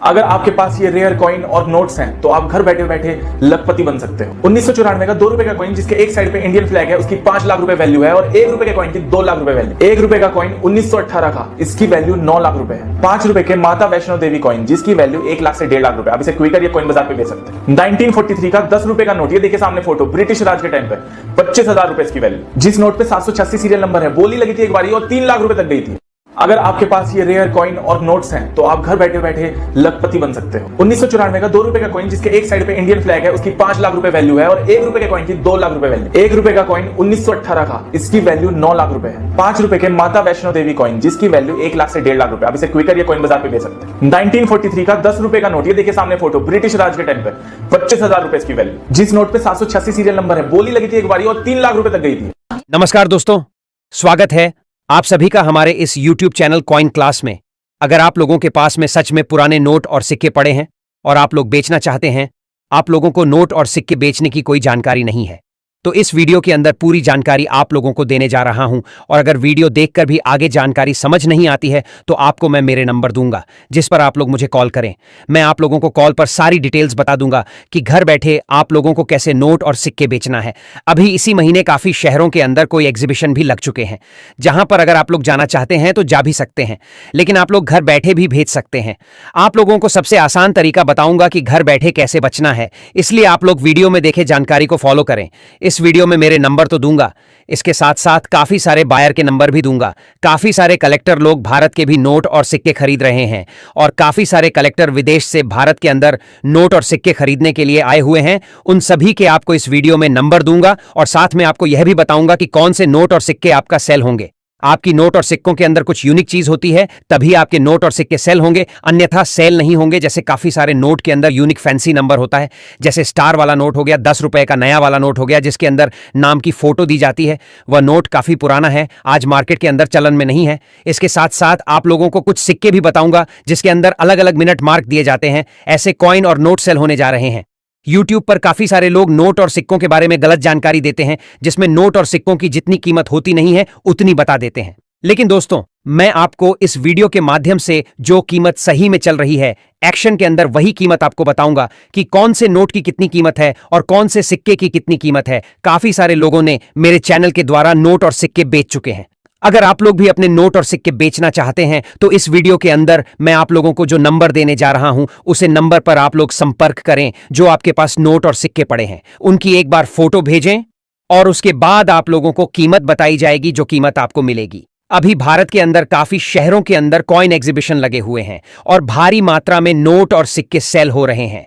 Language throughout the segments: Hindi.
अगर आपके पास ये रेयर कॉइन और नोट्स हैं तो आप घर बैठे बैठे लखपति बन सकते हो। 1994 का 2 रुपए का कॉइन जिसके एक साइड पे इंडियन फ्लैग है उसकी 5 लाख रुपए वैल्यू है और 1 रुपए के कॉइन की 2 लाख रुपए वैल्यू। 1 रुपए का कॉइन 1918 का इसकी वैल्यू 9 लाख रुपए है। 5 रुपए के माता वैष्णो देवी कॉइन जिसकी वैल्यू 1 लाख से 1.5 लाख रुपए। आप इसे क्विकर या कॉइन बाजार पे बेच सकते हैं। 1943 का 10 रुपए का नोट, ये देखिए सामने फोटो, ब्रिटिश राज के टाइम पे 25,000 रुपए इसकी वैल्यू। जिस नोट पे 786 सीरियल नंबर है, बोली लगी थी एक बारी और 3 लाख रुपए तक गई थी। अगर आपके पास ये रेयर कॉइन और नोट्स हैं तो आप घर बैठे बैठे लखपति बन सकते हो। 1994 का 2 रुपए का कॉइन जिसके एक साइड पे इंडियन फ्लैग है उसकी 5 लाख रुपए वैल्यू है और 1 रुपए के कॉइन की 2 लाख रुपए वैल्यू। 1 रुपए का कॉइन 1918 का इसकी वैल्यू 9 लाख रुपए है। 5 रुपए के माता वैष्णो देवी कॉइन जिसकी वैल्यू 1 लाख से 1.5 लाख रुपए। आप इसे क्विकर या कॉइन बाजार पे बेच सकते हैं। 1943 का 10 रुपए का नोट, ये देखिए सामने फोटो, ब्रिटिश राज के टाइम पे 25,000 रुपए इसकी वैल्यू। जिस नोट पे 786 सीरियल नंबर है, बोली लगी थी एक बारी और 3 लाख रुपए तक गई थी। नमस्कार दोस्तों, स्वागत है आप सभी का हमारे इस YouTube चैनल कॉइन क्लास में। अगर आप लोगों के पास में सच में पुराने नोट और सिक्के पड़े हैं और आप लोग बेचना चाहते हैं, आप लोगों को नोट और सिक्के बेचने की कोई जानकारी नहीं है, तो इस वीडियो के अंदर पूरी जानकारी आप लोगों को देने जा रहा हूं। और अगर वीडियो देखकर भी आगे जानकारी समझ नहीं आती है तो आपको मैं मेरे नंबर दूंगा जिस पर आप लोग मुझे कॉल करें। मैं आप लोगों को कॉल पर सारी डिटेल्स बता दूंगा कि घर बैठे आप लोगों को कैसे नोट और सिक्के बेचना है। अभी इसी महीने काफी शहरों के अंदर कोई एग्जीबिशन भी लग चुके हैं जहां पर अगर आप लोग जाना चाहते हैं तो जा भी सकते हैं, लेकिन आप लोग घर बैठे भी भेज सकते हैं। आप लोगों को सबसे आसान तरीका बताऊंगा कि घर बैठे कैसे बचना है, इसलिए आप लोग वीडियो में देखे जानकारी को फॉलो करें। इस वीडियो में मेरे नंबर तो दूंगा, इसके साथ साथ काफी सारे बायर के नंबर भी दूंगा। काफी सारे कलेक्टर लोग भारत के भी नोट और सिक्के खरीद रहे हैं और काफी सारे कलेक्टर विदेश से भारत के अंदर नोट और सिक्के खरीदने के लिए आए हुए हैं। उन सभी के आपको इस वीडियो में नंबर दूंगा और साथ में आपको यह भी बताऊंगा कि कौन से नोट और सिक्के आपका सेल होंगे। आपकी नोट और सिक्कों के अंदर कुछ यूनिक चीज होती है तभी आपके नोट और सिक्के सेल होंगे, अन्यथा सेल नहीं होंगे। जैसे काफी सारे नोट के अंदर यूनिक फैंसी नंबर होता है, जैसे स्टार वाला नोट हो गया, 10 रुपए का नया वाला नोट हो गया जिसके अंदर नाम की फोटो दी जाती है। वह नोट काफी पुराना है, आज मार्केट के अंदर चलन में नहीं है। इसके साथ साथ आप लोगों को कुछ सिक्के भी बताऊंगा जिसके अंदर अलग अलग मिनट मार्क दिए जाते हैं। ऐसे कॉइन और नोट सेल होने जा रहे हैं। YouTube पर काफी सारे लोग नोट और सिक्कों के बारे में गलत जानकारी देते हैं, जिसमें नोट और सिक्कों की जितनी कीमत होती नहीं है उतनी बता देते हैं। लेकिन दोस्तों, मैं आपको इस वीडियो के माध्यम से जो कीमत सही में चल रही है, एक्शन के अंदर वही कीमत आपको बताऊंगा कि कौन से नोट की कितनी कीमत है और कौन से सिक्के की कितनी कीमत है। काफी सारे लोगों ने मेरे चैनल के द्वारा नोट और सिक्के बेच चुके हैं। अगर आप लोग भी अपने नोट और सिक्के बेचना चाहते हैं तो इस वीडियो के अंदर मैं आप लोगों को जो नंबर देने जा रहा हूं उसे नंबर पर आप लोग संपर्क करें। जो आपके पास नोट और सिक्के पड़े हैं उनकी एक बार फोटो भेजें और उसके बाद आप लोगों को कीमत बताई जाएगी, जो कीमत आपको मिलेगी। अभी भारत के अंदर काफी शहरों के अंदर कॉइन एग्जीबिशन लगे हुए हैं और भारी मात्रा में नोट और सिक्के सेल हो रहे हैं।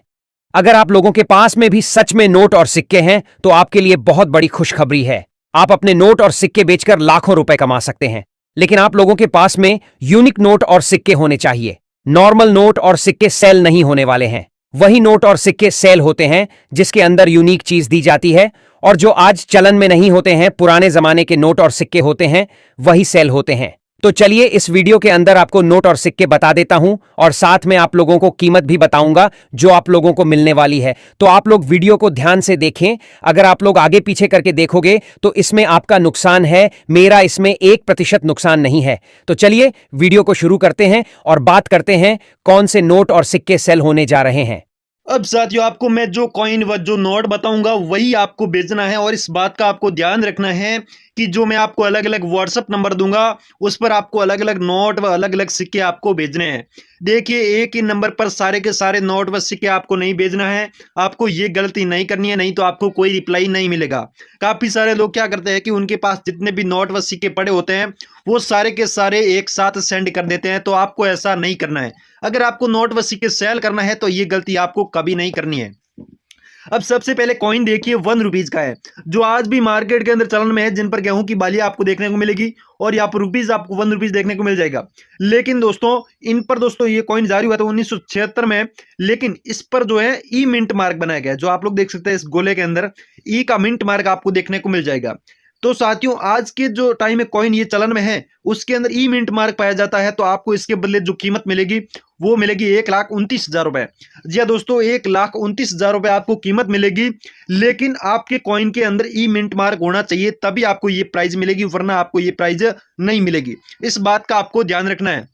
अगर आप लोगों के पास में भी सच में नोट और सिक्के हैं तो आपके लिए बहुत बड़ी खुशखबरी है। आप अपने नोट और सिक्के बेचकर लाखों रुपए कमा सकते हैं, लेकिन आप लोगों के पास में यूनिक नोट और सिक्के होने चाहिए। नॉर्मल नोट और सिक्के सेल नहीं होने वाले हैं। वही नोट और सिक्के सेल होते हैं जिसके अंदर यूनिक चीज दी जाती है और जो आज चलन में नहीं होते हैं, पुराने जमाने के नोट और सिक्के होते हैं, वही सेल होते हैं। तो चलिए इस वीडियो के अंदर आपको नोट और सिक्के बता देता हूं और साथ में आप लोगों को कीमत भी बताऊंगा जो आप लोगों को मिलने वाली है। तो आप लोग वीडियो को ध्यान से देखें। अगर आप लोग आगे पीछे करके देखोगे तो इसमें आपका नुकसान है, मेरा इसमें 1% नुकसान नहीं है। तो चलिए वीडियो को शुरू करते हैं और बात करते हैं कौन से नोट और सिक्के सेल होने जा रहे हैं। अब साथियों, आपको मैं जो कॉइन व जो नोट बताऊंगा वही आपको बेचना है और इस बात का आपको ध्यान रखना है कि जो मैं आपको अलग अलग व्हाट्सएप नंबर दूंगा उस पर आपको अलग अलग नोट व अलग अलग सिक्के आपको भेजने हैं। देखिए, एक ही नंबर पर सारे के सारे नोट व सिक्के आपको नहीं भेजना है। आपको ये गलती नहीं करनी है, नहीं तो आपको कोई रिप्लाई नहीं मिलेगा। काफ़ी सारे लोग क्या करते हैं कि उनके पास जितने भी नोट व सिक्के पड़े होते हैं वो सारे के सारे एक साथ सेंड कर देते हैं। तो आपको ऐसा नहीं करना है। अगर आपको नोट व सिक्के सेल करना है तो ये गलती आपको कभी नहीं करनी है। अब सबसे पहले कॉइन देखिए 1 रुपीज का है, जो आज भी मार्केट के अंदर चलन में है, जिन पर गेहूं की बालियां आपको देखने को मिलेगी और यहाँ पर रुपीज आपको 1 रुपीज देखने को मिल जाएगा। लेकिन दोस्तों, इन पर दोस्तों ये कॉइन जारी हुआ था 1976 में, लेकिन इस पर जो है ई मिंट मार्क बनाया गया है। जो आप लोग देख सकते हैं इस गोले के अंदर ई का मिंट मार्क आपको देखने को मिल जाएगा। तो साथियों, आज के जो टाइम में कॉइन ये चलन में है उसके अंदर ई मिंट मार्क पाया जाता है। तो आपको इसके बदले जो कीमत मिलेगी वो मिलेगी 1,29,000 रुपए। जी हाँ दोस्तों, 1,29,000 रुपए आपको कीमत मिलेगी, लेकिन आपके कॉइन के अंदर ई मिंट मार्क होना चाहिए तभी आपको ये प्राइस मिलेगी, वरना आपको ये प्राइस नहीं मिलेगी। इस बात का आपको ध्यान रखना है।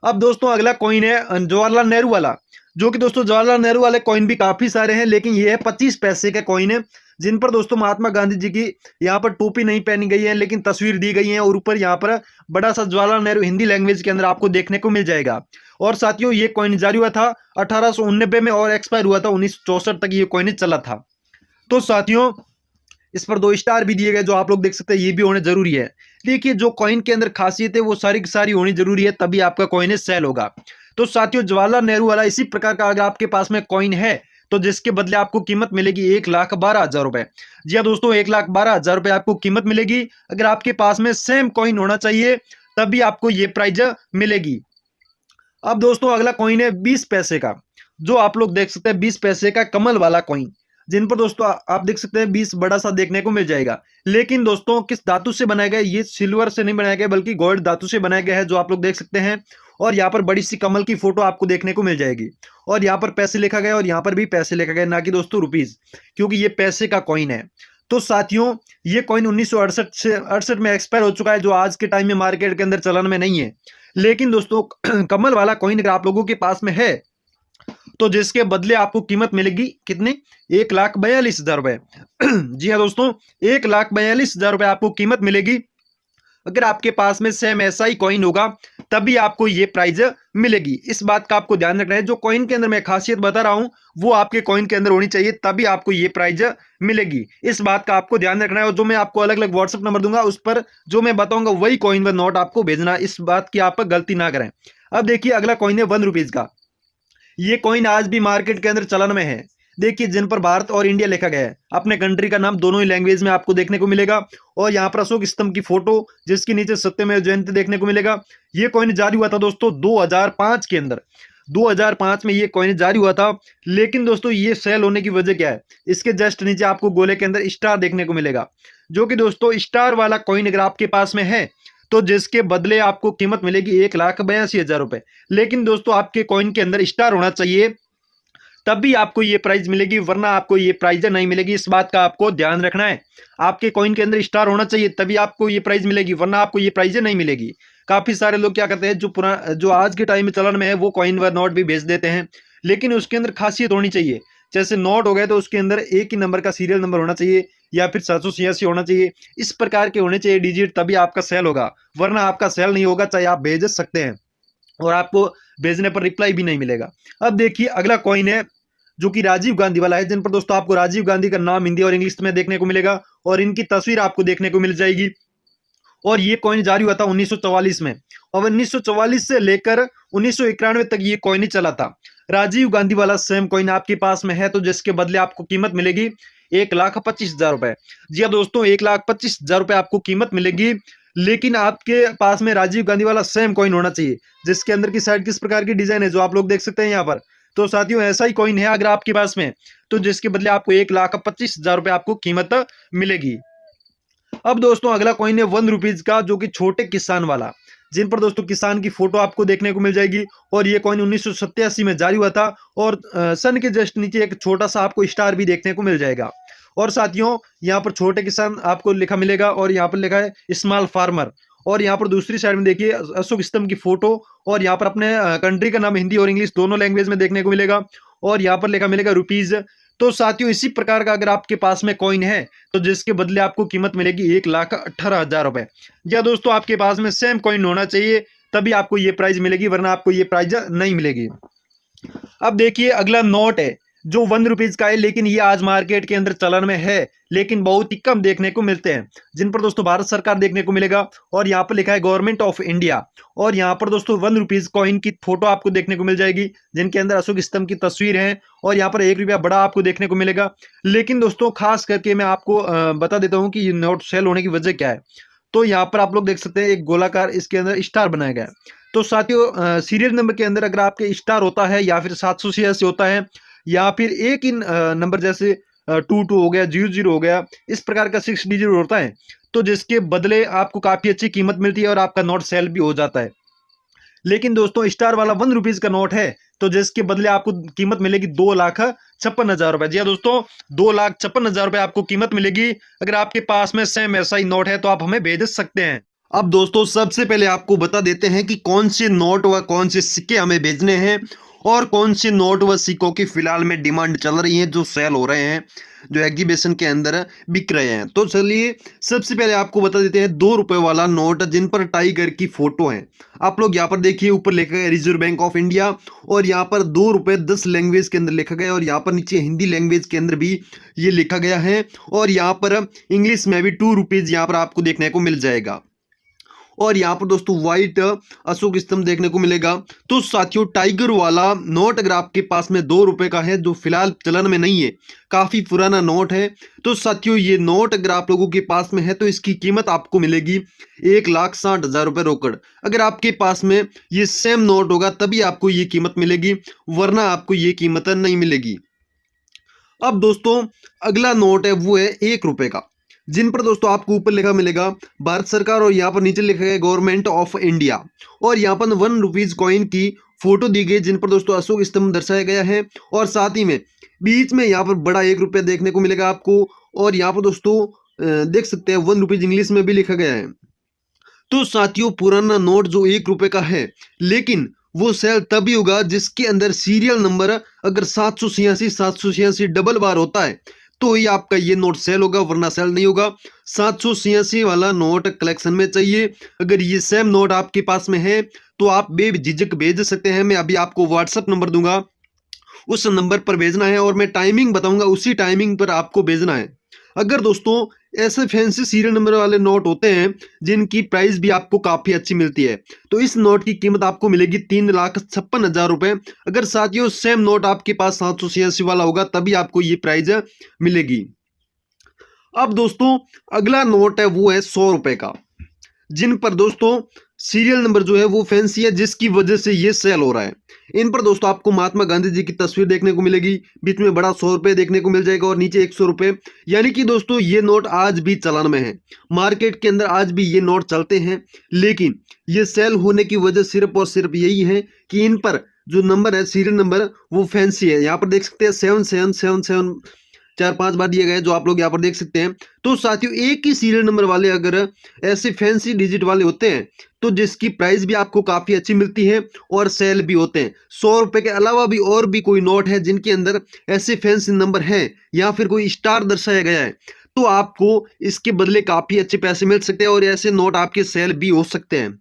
अब दोस्तों अगला कॉइन है जवाहरलाल नेहरू वाला, जो कि दोस्तों जवाहरलाल नेहरू वाले कॉइन भी काफी सारे हैं, लेकिन ये है 25 पैसे का कॉइन है, जिन पर दोस्तों महात्मा गांधी जी की यहाँ पर टोपी नहीं पहनी गई है, लेकिन तस्वीर दी गई है और ऊपर यहाँ पर बड़ा सा जवाहरलाल नेहरू हिंदी लैंग्वेज के अंदर आपको देखने को मिल जाएगा। और साथियों ये कॉइन जारी हुआ था 1889 में और एक्सपायर हुआ था 1964 तक ये कॉइन चला था। तो साथियों इस पर 2 स्टार भी दिए गए, जो आप लोग देख सकते हैं, ये भी होने जरूरी है। देखिए जो कॉइन के अंदर खासियत है वो सारी की सारी होनी जरूरी है, तभी आपका कॉइन सेल होगा। तो साथियों जवाहरलाल नेहरू वाला इसी प्रकार का अगर आपके पास में कॉइन है तो जिसके बदले आपको कीमत मिलेगी 1,12,000 रुपए। जी हाँ दोस्तों 1,12,000 रुपए आपको कीमत मिलेगी। अगर आपके पास में सेम कॉइन होना चाहिए तभी आपको ये प्राइज मिलेगी। अब दोस्तों अगला कॉइन है 20 पैसे का, जो आप लोग देख सकते हैं 20 पैसे का कमल वाला कॉइन, जिन पर दोस्तों आप देख सकते हैं 20 बड़ा सा देखने को मिल जाएगा। लेकिन दोस्तों किस धातु से बनाया गया, ये सिल्वर से नहीं बनाया गया बल्कि गोल्ड धातु से बनाया गया है, जो आप लोग देख सकते हैं। और यहाँ पर बड़ी सी कमल की फोटो आपको देखने को मिल जाएगी और यहाँ पर पैसे लिखा गया और यहाँ पर भी पैसे लिखा गया, ना कि दोस्तों रुपीज, क्योंकि ये पैसे का कॉइन है। तो साथियों ये कॉइन 1968 में एक्सपायर हो चुका है, जो आज के टाइम में मार्केट के अंदर चलन में नहीं है। लेकिन दोस्तों कमल वाला कॉइन अगर आप लोगों के पास में है तो जिसके बदले आपको कीमत मिलेगी कितने, 1,42,000 रुपए। जी हाँ दोस्तों 1,42,000 रुपए आपको कीमत मिलेगी। अगर आपके पास में सेम ऐसा ही कॉइन होगा तभी आपको ये प्राइज मिलेगी। इस बात का आपको ध्यान रखना है, जो कॉइन के अंदर मैं खासियत बता रहा हूं वो आपके कॉइन के अंदर होनी चाहिए, तभी आपको ये प्राइज मिलेगी। इस बात का आपको ध्यान रखना है। और जो मैं आपको अलग अलग व्हाट्सएप नंबर दूंगा उस पर जो मैं बताऊंगा वही कॉइन व नोट आपको भेजना, इस बात की आप गलती ना करें। अब देखिए अगला कॉइन है 1 रुपीज का। ये कॉइन आज भी मार्केट के अंदर चलन में है। देखिए जिन पर भारत और इंडिया लिखा गया है, अपने कंट्री का नाम दोनों ही लैंग्वेज में आपको देखने को मिलेगा। और यहाँ पर अशोक स्तंभ की फोटो, जिसके नीचे सत्यमेव जयंती देखने को मिलेगा। ये कॉइन जारी हुआ था दोस्तों 2005 के अंदर, 2005 में ये कॉइन जारी हुआ था। लेकिन दोस्तों ये सेल होने की वजह क्या है, इसके जस्ट नीचे आपको गोले के अंदर स्टार देखने को मिलेगा, जो कि दोस्तों स्टार वाला कॉइन अगर आपके पास में है तो जिसके बदले आपको कीमत मिलेगी 1,82,000 रुपए। लेकिन दोस्तों आपके कॉइन के अंदर स्टार होना चाहिए तभी आपको ये प्राइज मिलेगी, वरना आपको ये प्राइज नहीं मिलेगी। इस बात का आपको ध्यान रखना है। आपके कॉइन के अंदर स्टार होना चाहिए तभी आपको ये प्राइज मिलेगी, वरना आपको ये प्राइज नहीं मिलेगी। काफी सारे लोग क्या करते हैं, जो आज के टाइम में चलन में है वो कॉइन व नोट भी बेच देते हैं, लेकिन उसके अंदर खासियत होनी चाहिए। जैसे नोट हो गए तो उसके अंदर एक ही नंबर का सीरियल नंबर होना चाहिए या फिर 786 होना चाहिए, इस प्रकार के होने चाहिए डिजिट, तभी आपका सेल होगा, वरना आपका सेल नहीं होगा, चाहे आप भेज सकते हैं और आपको भेजने पर रिप्लाई भी नहीं मिलेगा। अब देखिए अगला कॉइन है जो कि राजीव गांधी वाला है, जिन पर दोस्तों आपको राजीव गांधी का नाम हिंदी और इंग्लिश में देखने को मिलेगा और इनकी तस्वीर आपको देखने को मिल जाएगी। और ये कॉइन जारी हुआ था 1944 में और 1944 से लेकर 1991 तक ये कॉइन ही चला था। राजीव गांधी वाला सेम कॉइन आपके पास में है तो जिसके बदले आपको कीमत मिलेगी 1,25,000 रुपए। जी हाँ दोस्तों 1,25,000 रुपए आपको कीमत मिलेगी। लेकिन आपके पास में राजीव गांधी वाला सेम कॉइन होना चाहिए, जिसके अंदर की साइड किस प्रकार की डिजाइन है जो आप लोग देख सकते हैं यहाँ पर। तो साथियों ऐसा ही कॉइन है अगर आपके पास में तो जिसके बदले आपको 1,25,000 रुपए आपको कीमत मिलेगी। अब दोस्तों अगला कॉइन है 1 रुपीज का, जो कि छोटे किसान वाला, जिन पर दोस्तों किसान की फोटो आपको देखने को मिल जाएगी। और ये कॉइन 1987 में जारी हुआ था और सन के जस्ट नीचे एक छोटा सा आपको स्टार भी देखने को मिल जाएगा। और साथियों यहाँ पर छोटे किसान आपको लिखा मिलेगा और यहाँ पर लिखा है स्मॉल फार्मर। और यहाँ पर दूसरी साइड में देखिए अशोक स्तंभ की फोटो और यहाँ पर अपने कंट्री का नाम हिंदी और इंग्लिश दोनों लैंग्वेज में देखने को मिलेगा और यहाँ पर लिखा मिलेगा रुपीज। तो साथियों इसी प्रकार का अगर आपके पास में कॉइन है तो जिसके बदले आपको कीमत मिलेगी 1,18,000 रुपए। या दोस्तों आपके पास में सेम कॉइन होना चाहिए तभी आपको ये प्राइज मिलेगी, वरना आपको ये प्राइज नहीं मिलेगी। अब देखिए अगला नोट है जो 1 रुपीज का है, लेकिन ये आज मार्केट के अंदर चलन में है लेकिन बहुत ही कम देखने को मिलते हैं, जिन पर दोस्तों भारत सरकार देखने को मिलेगा। और यहाँ पर लिखा है गवर्नमेंट ऑफ इंडिया। और यहाँ पर दोस्तों 1 रुपीज कॉइन की फोटो आपको देखने को मिल जाएगी, जिनके अंदर अशोक स्तंभ की तस्वीर है और यहाँ पर 1 रुपया बड़ा आपको देखने को मिलेगा। लेकिन दोस्तों खास करके मैं आपको बता देता हूँ कि ये नोट सेल होने की वजह क्या है। तो यहाँ पर आप लोग देख सकते हैं एक गोलाकार इसके अंदर स्टार बनाया गया है। तो साथियों सीरियल नंबर के अंदर अगर आपके स्टार होता है या फिर 786 होता है या फिर एक ही नंबर जैसे 22 हो गया, 00 हो गया, इस प्रकार का 6 डिजिट होता है तो जिसके बदले आपको काफी अच्छी कीमत मिलती है और आपका नोट सेल भी हो जाता है। लेकिन दोस्तों स्टार वाला 1 रुपीज का नोट है तो जिसके बदले आपको कीमत मिलेगी 2,56,000 रुपए। जी हाँ दोस्तों 2,56,000 रुपए आपको कीमत मिलेगी। अगर आपके पास में सेम ऐसा ही नोट है तो आप हमें भेज सकते हैं। अब दोस्तों सबसे पहले आपको बता देते हैं कि कौन से नोट व कौन से सिक्के हमें भेजने हैं और कौन से नोट व सिक्कों की फिलहाल में डिमांड चल रही है, जो सेल हो रहे हैं, जो एग्जीबिशन के अंदर बिक रहे हैं। तो चलिए सबसे पहले आपको बता देते हैं 2 रुपए वाला नोट जिन पर टाइगर की फोटो है। आप लोग यहाँ पर देखिए, ऊपर लिखा है रिजर्व बैंक ऑफ इंडिया और यहाँ पर 2 रुपए 10 लैंग्वेज के अंदर लिखा गया और यहाँ पर नीचे हिंदी लैंग्वेज के अंदर भी ये लिखा गया है और यहाँ पर इंग्लिश में भी 2 रुपीज यहाँ पर आपको देखने को मिल जाएगा। और यहाँ पर दोस्तों व्हाइट अशोक स्तंभ देखने को मिलेगा। तो साथियों टाइगर वाला नोट अगर आपके पास में 2 रुपए का है, जो फिलहाल चलन में नहीं है, काफी पुराना नोट है, तो साथियों ये नोट अगर आप लोगों के पास में है तो इसकी कीमत आपको मिलेगी 1,60,000 रुपए रोकड़। अगर आपके पास में ये सेम नोट होगा तभी आपको ये कीमत मिलेगी, वरना आपको ये कीमत नहीं मिलेगी। अब दोस्तों अगला नोट है वो है 1 रुपए का, जिन पर दोस्तों आपको ऊपर लिखा मिलेगा भारत सरकार और यहाँ पर नीचे लिखा है गवर्नमेंट ऑफ इंडिया और यहाँ पर 1 रुपीज कॉइन की फोटो दी गई, जिन पर दोस्तों अशोक स्तंभ दर्शाया गया है और साथ ही में बीच में यहाँ पर बड़ा 1 रुपया देखने को मिलेगा आपको और यहाँ पर दोस्तों देख सकते हैं 1 रुपीज इंग्लिश में भी लिखा गया है। तो साथियों पुराना नोट जो 1 रुपए का है, लेकिन वो सेल तभी होगा जिसके अंदर सीरियल नंबर अगर 786 डबल बार होता है तो ही आपका ये नोट सेल होगा, वरना सेल नहीं होगा। 786 वाला नोट कलेक्शन में चाहिए। अगर ये सेम नोट आपके पास में है तो आप बेझिझक भेज सकते हैं। मैं अभी आपको व्हाट्सएप नंबर दूंगा, उस नंबर पर भेजना है और मैं टाइमिंग बताऊंगा, उसी टाइमिंग पर आपको भेजना है। अगर दोस्तों ऐसे फैंसी सीरियल नंबर वाले नोट होते हैं जिनकी प्राइस भी आपको काफी अच्छी मिलती है, तो इस नोट की कीमत आपको मिलेगी 3,56,000 रुपए। अगर साथियों सेम नोट आपके पास 786 वाला होगा तभी आपको ये प्राइस मिलेगी। अब दोस्तों अगला नोट है वो है 100 रुपए का, जिन पर दोस्तों सीरियल नंबर जो है वो फैंसी है, जिसकी वजह से ये सेल हो रहा है। इन पर दोस्तों आपको महात्मा गांधी जी की तस्वीर देखने को मिलेगी, बीच में बड़ा 100 रुपए देखने को मिल जाएगा और नीचे 100 रुपए, यानी कि दोस्तों ये नोट आज भी चलन में है, मार्केट के अंदर आज भी ये नोट चलते हैं। लेकिन ये सेल होने की वजह सिर्फ और सिर्फ यही है कि इन पर जो नंबर है सीरियल नंबर वो फैंसी है। यहाँ पर देख सकते हैं 7777 4-5 बार दिए गए, जो आप लोग यहाँ पर देख सकते हैं। तो साथियों एक ही सीरियल नंबर वाले अगर ऐसे फैंसी डिजिट वाले होते हैं तो जिसकी प्राइस भी आपको काफी अच्छी मिलती है और सेल भी होते हैं। 100 रुपए के अलावा भी और भी कोई नोट है जिनके अंदर ऐसे फैंसी नंबर है या फिर कोई स्टार दर्शाया गया है, तो आपको इसके बदले काफी अच्छे पैसे मिल सकते हैं और ऐसे नोट आपके सेल भी हो सकते हैं।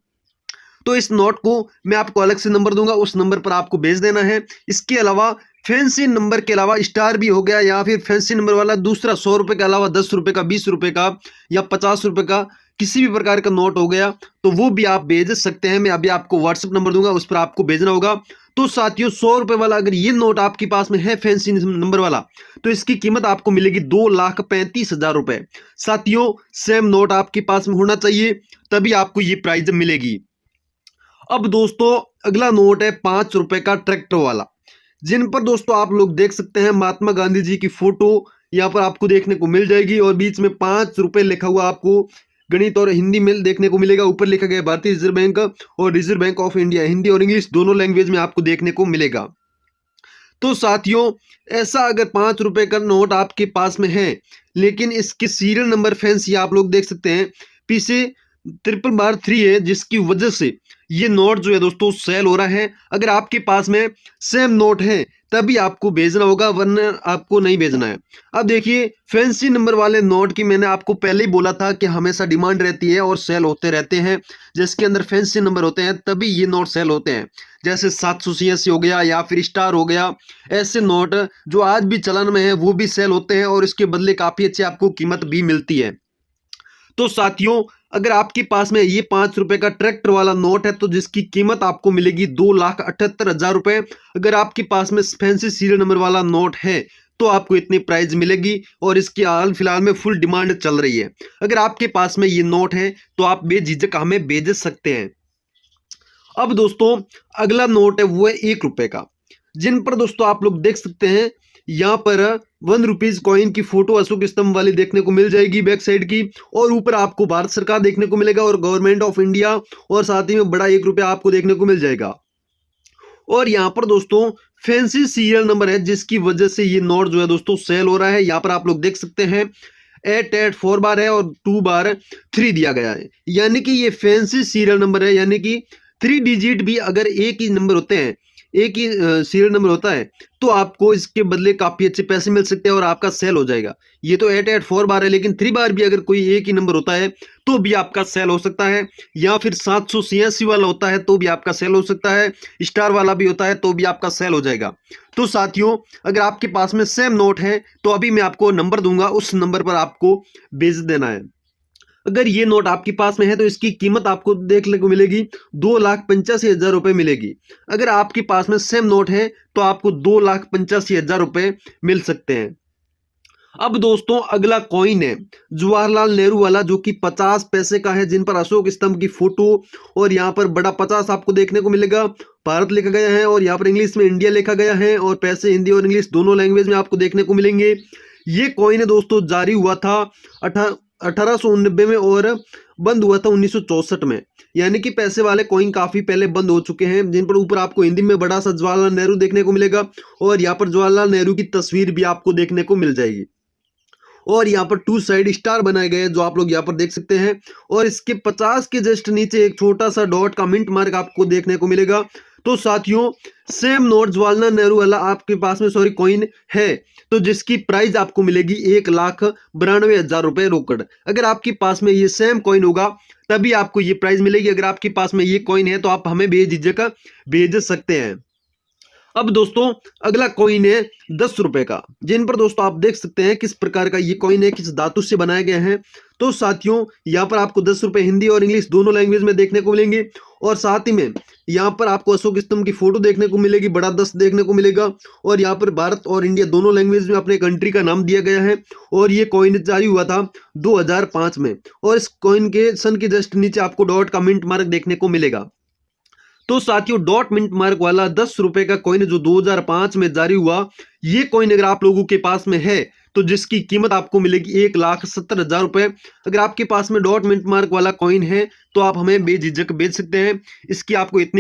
तो इस नोट को मैं आपको अलग से नंबर दूंगा, उस नंबर पर आपको भेज देना है। इसके अलावा फैंसी नंबर के अलावा स्टार भी हो गया या फिर फैंसी नंबर वाला दूसरा 100 रुपए के अलावा 10 रुपए का, 20 रुपए का या 50 रुपए का किसी भी प्रकार का नोट हो गया तो वो भी आप भेज सकते हैं। मैं अभी आपको व्हाट्सएप नंबर दूंगा, उस पर आपको भेजना होगा। तो साथियों 100 रुपए वाला अगर ये नोट आपके पास में है फैंसी नंबर वाला, तो इसकी कीमत आपको मिलेगी 2,35,000 रुपए। साथियों सेम नोट आपके पास में होना चाहिए तभी आपको ये प्राइस मिलेगी। अब दोस्तों अगला नोट है 5 रुपए का ट्रैक्टर वाला, जिन पर दोस्तों आप लोग देख सकते हैं महात्मा गांधी जी की फोटो यहाँ पर आपको देखने को मिल जाएगी और बीच में 5 रुपए लिखा हुआ आपको गणित और हिंदी में देखने को मिलेगा। ऊपर लिखा गया भारतीय रिजर्व बैंक और reserve bank of India, Hindi और इंग्लिश दोनों लैंग्वेज में आपको देखने को मिलेगा। तो साथियों ऐसा अगर 5 रुपए का नोट आपके पास में है लेकिन इसके सीरियल नंबर फैंसी आप लोग देख सकते हैं, पीछे 3 है, जिसकी वजह से ये नोट जो है दोस्तों सेल हो रहा है। अगर आपके पास में सेम नोट है तभी आपको भेजना होगा, वरना आपको नहीं भेजना है। अब देखिए फैंसी नंबर वाले नोट की मैंने आपको पहले ही बोला था कि हमेशा डिमांड रहती है और सेल होते रहते हैं, जिसके अंदर फैंसी नंबर होते हैं तभी ये नोट सेल होते हैं। जैसे 786 हो गया या फिर स्टार हो गया, ऐसे नोट जो आज भी चलन में है वो भी सेल होते हैं और इसके बदले काफी अच्छी आपको कीमत भी मिलती है। तो साथियों अगर आपके पास में ये 5 रुपए का ट्रैक्टर वाला नोट है तो जिसकी कीमत आपको मिलेगी 2,78,000 रुपए। अगर आपके पास में फैंसी सीरियल नंबर वाला नोट है तो आपको इतनी प्राइस मिलेगी और इसकी हाल फिलहाल में फुल डिमांड चल रही है। अगर आपके पास में ये नोट है तो आप बेझिझक हमें भेज सकते हैं। अब दोस्तों अगला नोट है वो है 1 रुपए का, जिन पर दोस्तों आप लोग देख सकते हैं यहाँ पर 1 रुपीज कॉइन की फोटो अशोक स्तंभ वाली देखने को मिल जाएगी बैक साइड की, और ऊपर आपको भारत सरकार देखने को मिलेगा और गवर्नमेंट ऑफ इंडिया, और साथ ही में बड़ा 1 रुपया आपको देखने को मिल जाएगा। और यहाँ पर दोस्तों फैंसी सीरियल नंबर है जिसकी वजह से ये नोट जो है दोस्तों सेल हो रहा है। यहाँ पर आप लोग देख सकते हैं 884 बार है और 2 बार 3 दिया गया है। यानी कि ये फैंसी सीरियल नंबर है, यानी कि 3 डिजिट भी अगर एक ही नंबर होते हैं, एक ही सीरियल नंबर होता है, तो आपको इसके बदले काफ़ी अच्छे पैसे मिल सकते हैं और आपका सेल हो जाएगा। ये तो 884 बार है, लेकिन 3 बार भी अगर कोई एक ही नंबर होता है तो भी आपका सेल हो सकता है, या फिर 786 वाला होता है तो भी आपका सेल हो सकता है, स्टार वाला भी होता है तो भी आपका सेल हो जाएगा। तो साथियों, अगर आपके पास में सेम नोट है तो अभी मैं आपको नंबर दूंगा, उस नंबर पर आपको भेज देना है। अगर ये नोट आपके पास में है तो इसकी कीमत आपको देखने को मिलेगी 2,85,000 रुपये मिलेगी। अगर आपके पास में सेम नोट है तो आपको 2,85,000 रुपये मिल सकते हैं। अब दोस्तों अगला कॉइन है जवाहरलाल नेहरू वाला, जो कि 50 पैसे का है, जिन पर अशोक स्तंभ की फोटो और यहाँ पर बड़ा 50 आपको देखने को मिलेगा, भारत लिखा गया है और यहाँ पर इंग्लिश में इंडिया लिखा गया है और पैसे हिंदी और इंग्लिश दोनों लैंग्वेज में आपको देखने को मिलेंगे। ये कॉइन है दोस्तों, जारी हुआ था 1889 में और बंद हुआ था 1964 में। यानी कि पैसे वाले कॉइन काफी पहले बंद हो चुके हैं, जिन पर ऊपर आपको हिंदी में बड़ा सा जवाहरलाल नेहरू देखने को मिलेगा और यहाँ पर जवाहरलाल नेहरू की तस्वीर भी आपको देखने को मिल जाएगी। और यहाँ पर 2 साइड स्टार बनाए गए हैं जो आप लोग यहाँ पर देख सकते हैं, और इसके 50 के जस्ट नीचे एक छोटा सा डॉट का मिंट मार्क आपको देखने को मिलेगा। तो साथियों, सेम नोट जवाहरलाल नेहरू वाला आपके पास में कॉइन है, तो जिसकी प्राइस आपको मिलेगी 1,92,000 रुपये रोकड़। अगर आपके पास में ये सेम कॉइन होगा तभी आपको ये प्राइस मिलेगी। अगर आपके पास में ये कॉइन है तो आप हमें बेझिझक भेज सकते हैं। अब दोस्तों अगला कॉइन है 10 रुपए का, जिन पर दोस्तों आप देख सकते हैं किस प्रकार का ये कॉइन है, किस धातु से बनाया गया है। तो साथियों, यहाँ पर आपको 10 रुपए हिंदी और इंग्लिश दोनों लैंग्वेज में देखने को मिलेंगे और साथ ही में यहाँ पर आपको अशोक स्तंभ की फोटो देखने को मिलेगी, बड़ा 10 देखने को मिलेगा और यहाँ पर भारत और इंडिया दोनों लैंग्वेज में अपने कंट्री का नाम दिया गया है। और ये कॉइन जारी हुआ था 2005 में और इस कॉइन के सन के जस्ट नीचे आपको डॉट का मिंट मार्क देखने को मिलेगा। तो साथियों, डॉट मिंट मार्क वाला 10 रुपए का कॉइन जो 2005 में जारी हुआ, ये कॉइन अगर आप लोगों के पास में है तो जिसकी कीमत आपको मिलेगी 1,70,000 रुपये। अगर आपके पास में डॉट मिंट मार्क वाला कॉइन है तो आप हमें बेझिझक बेच सकते हैं। इसकी आपको इतनी